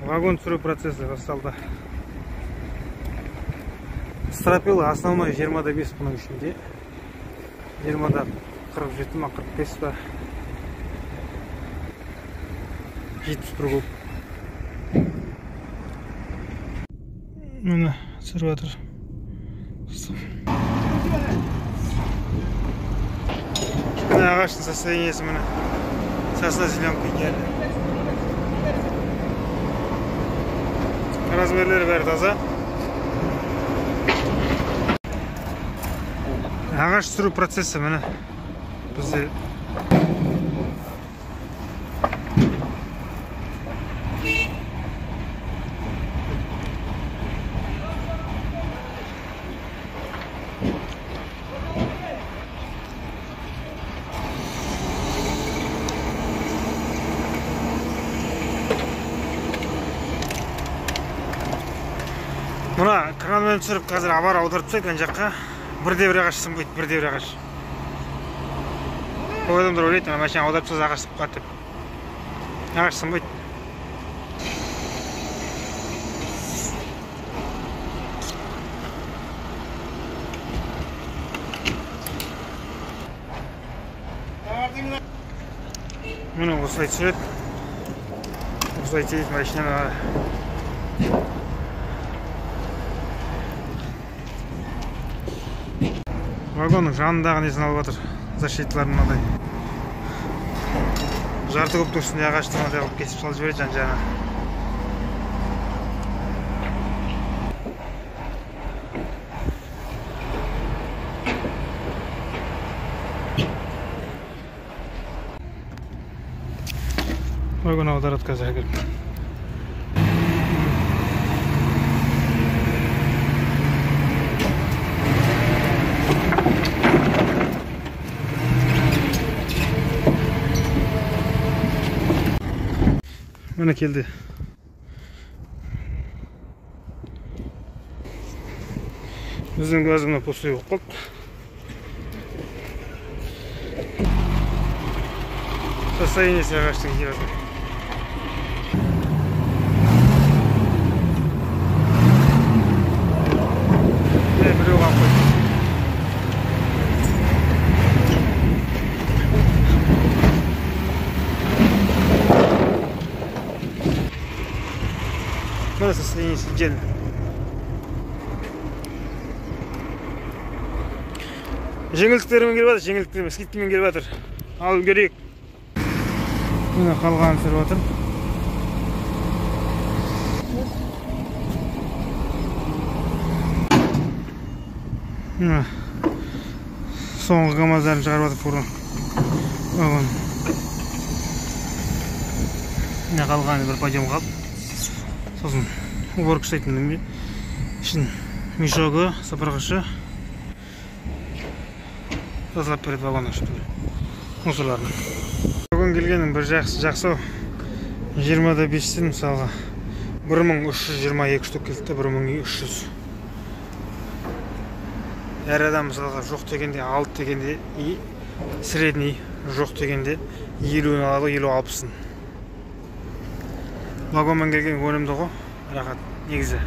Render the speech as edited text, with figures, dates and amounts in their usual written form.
Вагон түсіру процесі басталды. Стропила основной 20-5 бұның ішінде. 20-да 47 ма 45 ба 71 болып. Міне түсіріп жатыр. Міне ағаштың состояниесі міне. Сосна зеленкой geldi. Размерлері бәрі таза. Ағаш түсіру процесі міне бізде. Мұна кранмен түсіріп қазір абар аударып тастайды ана жаққа. Бірде бір ағаш сынбайды, бірде бір ағаш. Ол адамдар ойлайды, ана машина аударып тастаса ағаш сынып қалады деп. Ағаш сынбайды. Міне осылай түсіреді. Осылай тейді машинаны. Вагонның жанындағы несін алып жатыр. Защиталарын мынадай. Жарты көптің үстінде ағашты мынадай қылып кесіп салып жібереді жан-жағына. Вагон аударады қазір әкеліп. Mene keldi. Bizning gazimni po'sti yo'q qoldi. Sostoyaniyasi ағаштың keladi. Biroq ham qo'ydi. Mana sostoyaniyasi jel. Жеңілдіктермен келіп жатыр, жеңілдіктермен скидкамен келіп жатыр. Алып көрейік. Міне қалғанын түсіріп жатыр. Міне соңғы КамАЗдарын шығарып жатыр фургон. Вагон. Міне қалғаны бір подъем қалып. Сосын уборка жасайтын ішін мешогы, сапырғышы тазалап береді вагонның ішін мусорларын. Вагон келгеннің бір жақсы 20-да 5-тен мысалға 1322 штук келді, 1300. Әр адам мысалға жоқ дегенде 6 дегенде средний, жоқ дегенде 50-ін алады, 50-60-ын. Вагонмен келген өнімді ғой, рахат, негізі.